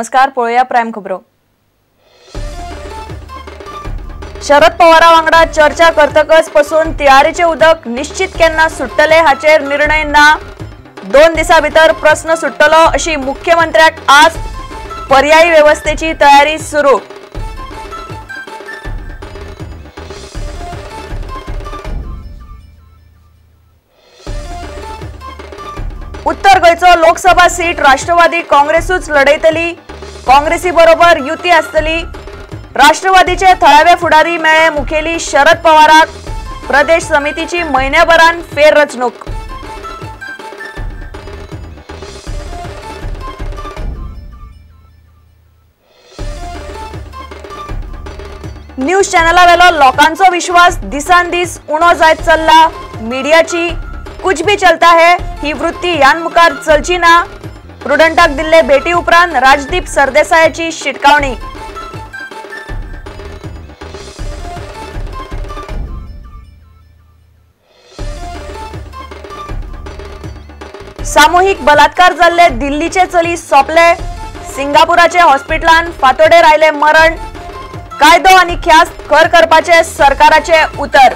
नमस्कार, पळोवया प्रायम खबरो। शरद पवारा वांगडा चर्चा करतकच पासून तियारीचे उदक निश्चित केन्ना सुट्टले हाचेर निर्णय ना। 2 दिसां भितर प्रश्न सुट्टलो अशी मुख्यमंत्र्याक आज पर्यायी व्यवस्थेची तयारी सुरू। उत्तर गोयचो लोकसभा सीट राष्ट्रवादी काँग्रेसूच लढयतली। काँग्रेसी बरोबर युती आसतली। राष्ट्रवादीचे थळावे फुडारी मेळे मुखेली शरद पवाराक। प्रदेश समितीची महिन्याभरान फेररचणूक। न्यूज चॅनलावेलो लोकांचो विश्वास दिसान दीस उणो जायत चल्ला। मीडियाची कुछ भी चलता है ही वृत्ती यान मुखार चलची ना। प्रुडंटाक दिल्ले भेटी उपरांत राजदीप सरदेसायाची शिटकावणी। सामूहिक बलात्कार जाल्ले दिल्लीचे चली सोपले। सिंगापुराचे हॉस्पिटलान फातोडेर आयले मरण। कायदो आनी ख्यास्त खर करपाचे सरकाराचे उतर।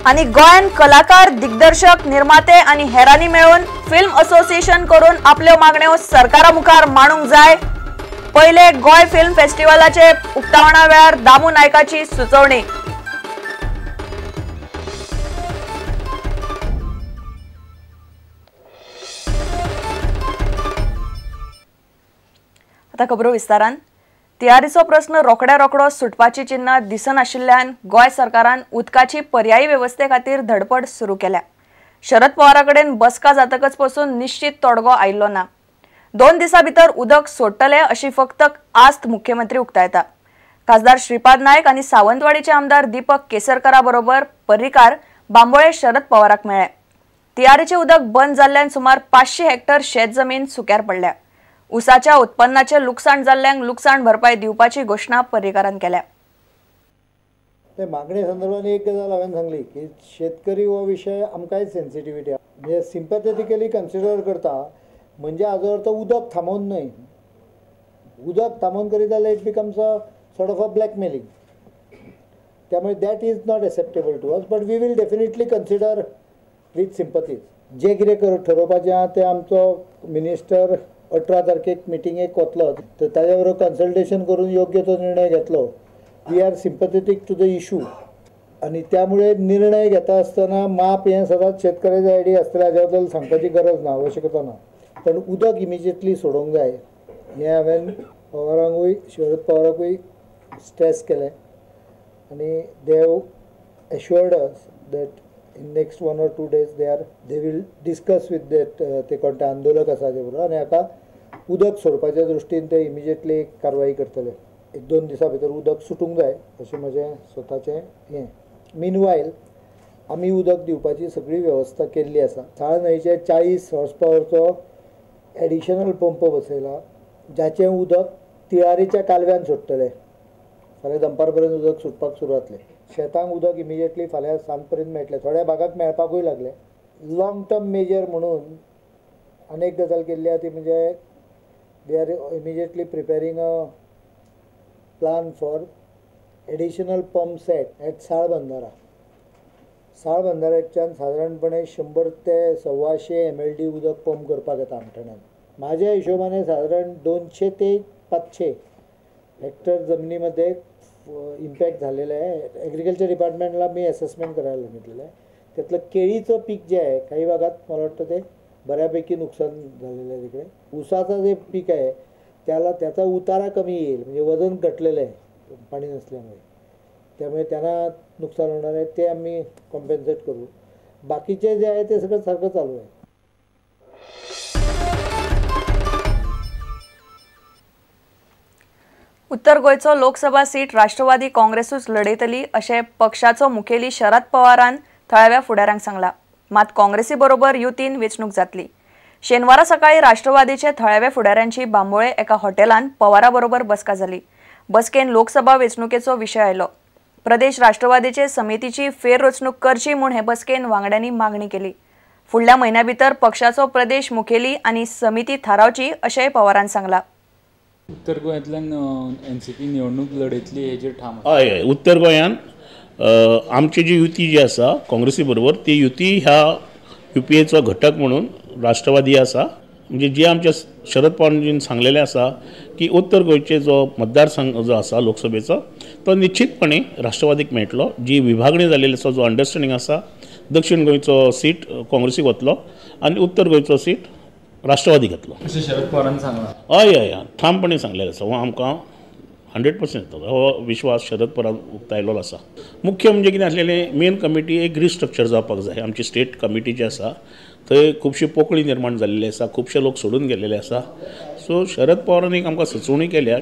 आणि गोयन कलाकार, दिग्दर्शक, निर्माते आणि हेरांनी मेळून फिल्म असोसिएशन करून आपल्यो मागण्यो सरकारा मुखार मांडूंक जाय। पहिले गोय फिल्म फेस्टिवलाचे उक्तावणा वेळार दामू नायकाची सुचोवणी। आता खबरो विस्तारान। तियारीचो प्रश्न रोखड्या रोखडो सुटपाची चिन्ह दिसन आशिल्ल्यान गोय सरकारान उदकाची पर्यायी व्यवस्थे खातीर धडपड सुरू केल्या। शरद पवाराकडेन बसका जातकच पासून निश्चित तोडगो आयिल्लो ना। 2 दिसां भितर उदक सोडटले अशी फक्त आस्त मुख्यमंत्री उक्तायता। खासदार श्रीपाद नायक आणि सावंतवाडीचे आमदार दीपक केसरकरा बरोबर पर्रीकार बांबोळे शरद पवाराक मेळ्ळे। तियारीचे उदक बंद जाल्ल्यान सुमार 500 हेक्टर शेतजमीन सुक्यार पडल्या। उसाच्या उत्पन्नाचे लुकसाण जाल्ल्यांक लुकसाण भरपाई दिवपाची घोषणा पर्रीकारान केल्या। ते मागणे संदर्भात एक गजाल हांवें सांगली की शेतकरी हो विषय आमकांय सेन्सिटिव्हिटी म्हणजे सिंपॅथेटिकली कन्सिडर करता। म्हणजे हाजो अर्थ उदक थांबोवन न्हय, उदक थांबोवन करीत जाल्यार it becomes a sort of a blackmailing. त्यामुळे that is not acceptable to us, but we will definitely consider with sympathies. जे कितें ठरोवपाचें आहा तें आमचो मिनिस्टर 18 तारखेक मिटिंगेक वतलो, तर ताजे बरोबर कन्सल्टेशन करून योग्य तो निर्णय घेतलो। We are sympathetic to the issue आणि त्यामुळे निर्णय घेता आसतना माप हें सदांच शेतकऱ्याच्या आयडी आसतलें हाज्या बद्दल सांगपाची गरज ना, आवश्यकता ना। पण उदक इमिजिएटली सोडूंक जाय हें हांवें पवारांकूय शरद पवाराकूय स्ट्रेस केलें आणि they have एश्युअर्ड us that in next 1 or 2 days they will discuss with that ते कोणते आंदोलक आसा ते बरोबर आणि हाका उदक सोडपाच्या दृश्टीन ते इमिजिएटली कारवाई करतले। 1-2 दिसां भितर उदक सुटूंक जाय अशें म्हजें स्वताचें हें। मीनवायल आमी उदक दिवपाची सगळी वेवस्था केल्ली आसा। साळ न्हंयचे 40 हॉर्स पॉवरचो एडिशनल पंप बसयला, जाचें उदक तिळारीच्या कालव्यान सोडटले। फाल्यां दनपार पर्यंत उदक सुटपाक सुरू जातलें। शेतांक उदक इमिजिएटली फाल्यां सांज पर्यंत मेळटलें। थोड्या भागाक मेळपाकूय लागलें। लॉंग टर्म मेजर म्हणून अनेक गजाल केल्ली आहा ती म्हणजे they are immediately preparing a plan for additional pump set at Sal बंधारा। साळ बंधाऱ्याच्यान सादारणपणे 100 ते 125 MLD उदक पंप करपाक येता आमठाण्यान। म्हाज्या हिशोबाने साधारण 200 ते 500 हेक्टर जमिनीमध्ये इम्पॅक्ट झालेलं आहे। ॲग्रिकल्चर डिपार्टमेंटला मी असेसमेंट करायला सांगितलेलं आहे। त्यातलं केळीचं पीक जे आहे काही भागात मला वाटतं ते बऱ्यापैकी नुकसान झालेलं आहे। तिकडे ऊसाचं जे पीक आहे त्याचा उतारा कमी येईल, म्हणजे वजन घटलेलं आहे पाणी नसल्यामुळे, त्यामुळे त्यांना नुकसान होणार आहे, ते आम्ही कॉम्पेन्सेट करू। बाकीचे जे आहे ते सगळं सारखं चालू आहे। उत्तर गोयचो लोकसभा सीट राष्ट्रवादी काँग्रेसूच लढयतली अशें पक्षाचो मुखेली शरद पवारान थळाव्या फुडाऱ्यांक सांगला। मात काँग्रेसी बरोबर युतीन वेंचणूक जातली। शेनवारा सकाळी राष्ट्रवादीचे थळाव्या फुडाऱ्यांची बांबोळे एका हॉटेलान पवारा बरोबर बसका जाली। बसकेन लोकसभा वेंचणुकेचो विशय आयलो। प्रदेश राष्ट्रवादीचे समितीची फेररचणूक करची म्हूण हे बसकेन वांगड्यांनी मागणी केली। फुडल्या महिन्या भितर पक्षाचो प्रदेश मुखेली आणि समिती थारावची अशेंय पवारान सांगला। उत्तर गोंयांतल्यान एनसीपी निवडणूक लढयतली हेजेर ठाम हय उत्तर गोंयांत आमची जी युती जी आसा काँग्रेसी बरोबर ती युती ह्या UPAचो घटक म्हणून राष्ट्रवादी आसा। म्हणजे जे आमच्या शरद पवारांजीन सांगलेलें आसा की उत्तर गोंयचे जो मतदारसंघ जो आसा लोकसभेचो तो निश्चितपणे राष्ट्रवादीक मेळटलो। जी विभागणी जाल्ली आसा जो अंडरस्टँडिंग आसा दक्षिण गोंयचो सीट काँग्रेसीक वतलो आणि उत्तर गोंयचो सीट राष्ट्रवादी घेतलो अशें शरद पवारान सांगलां। हय हय ठामपणे सांगलेलें आसा। हो आमकां 100% येतलो हो विश्वास शरद पवारान उक्तायलो आसा। मुख्य म्हणजे कितें आसलेलें मेन कमिटी एक रिस्ट्रक्चर जावपाक जाय। आमची स्टेट कमिटी जी आसा थंय खुबशी पोकळी निर्माण जाल्ली आसा, खुबशे लोक सोडून गेलेले आसा। सो शरद पवारान एक आमकां सुचोवणी केल्या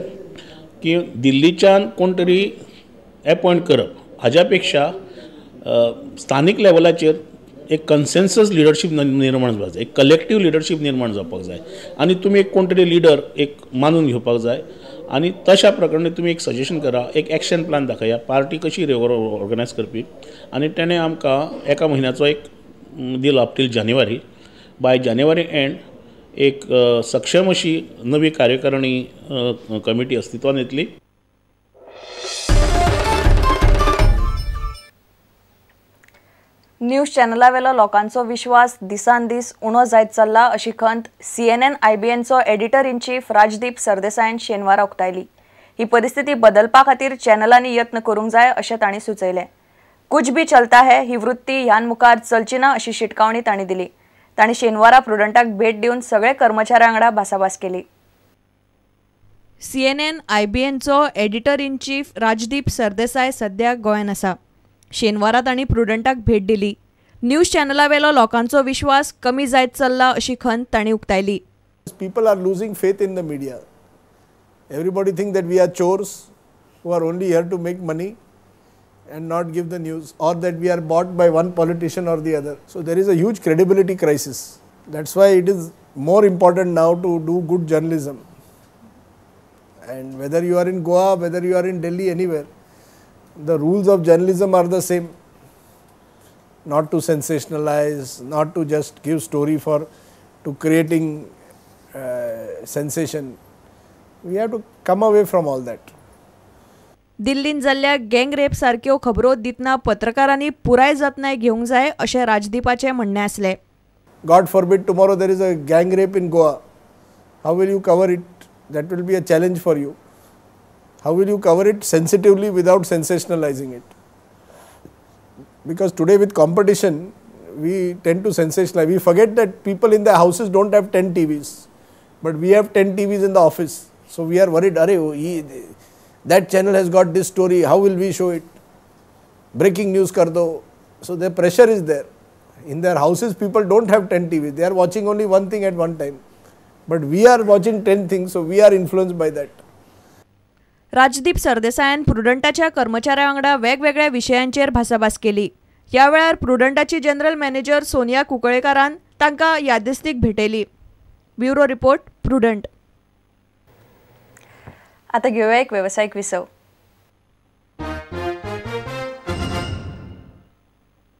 की दिल्लीच्यान कोण तरी अपॉयंट करप हाज्या पेक्षा स्थानीक लेवलाचेर एक कन्सेन्सस लिडरशीप निर्माण जावपाक जाय, एक कलेक्टीव लिडरशीप निर्माण जावपाक जाय आणि तुमी एक कोण तरी लिडर एक मानून घेवपाक जाय आणि तशा प्रकारे तुम्ही एक सजेशन करा, एक एक्शन प्लॅन दाखया पार्टी कशी ऑर्गनायज करपी आणि तेणे आमकां एका म्हयन्याचो एक दिलो अप टील जानेवारी। बाय जानेवारी एंड एक सक्षम अशी नवी कार्यकारिणी कमिटी अस्तित्वात येतली। न्यूज चॅनलावेलो लोकांचो विश्वास दिसान दीस उणो जायत चल्ला अशी खंत CNN IBNचो एडिटर इन चीफ राजदीप सरदेसायान शेनवारा उक्तायली। ही परिस्थिती बदलपा खातीर चॅनलांनी यत्न करूंक जाय अशें तांणी सुचयलें। कुछ भी चलता है ही वृत्ती ह्यान मुखार चलची ना अशी शिटकावणी तांणी दिली। तांणी शेनवारा प्रुडंटाक भेट दिवन सगळे कर्मचाऱ्यां वांगडा भासाभास केली। CNN IBNचो editor in chief Rajdeep Sardesai सध्या गोंयांत आसा। शेनवारा तांणी प्रुडंटाक भेट दिली। न्यूज चॅनलावेलो लोकांचो विश्वास कमी जायत चल्ला अशी खंत तांणी उक्तायली। People are losing faith in the media. Everybody think that we are chores who are only here to make money and not give the news, or that we are bought by one politician or the other. So there is a huge credibility crisis. That's why it is more important now to do good journalism. And whether you are in Goa, whether you are in Delhi, anywhere, the rules of journalism are the same. Not to sensationalize, not to just give story to creating sensation. We have to come away from all that. दिल्लीन जाल्ल्या गँग rape सारक्यो खबरो दितना पत्रकारांनी पुराय जतनाय घेवंक जाय अशें राजदीपाचें म्हणणें आसलें। God forbid tomorrow there is a gang rape in Goa. How will you cover it? That will be a challenge for you. How will you cover it sensitively without sensationalizing it? Because today with competition, we tend to sensationalize. We forget that people in their houses don't have 10 TVs, but we have 10 TVs in the office. So we are worried, that channel has got this story, how will we show it? Breaking news kar do. So the pressure is there. In their houses, people don't have 10 TVs. They are watching only one thing at one time. But we are watching 10 things, so we are influenced by that. Rajdeep सरदेसायान प्रुडंटाच्या कर्मचाऱ्यां वांगडा वेगवेगळ्या विशयांचेर भासाभास केली। ह्या वेळार प्रुडंटाची general manager Sonia कुंकळेकारान तांकां यादस्तीक भेटयली। Bureau report prudent. आता घेऊया एक व्यावसायिक विसव।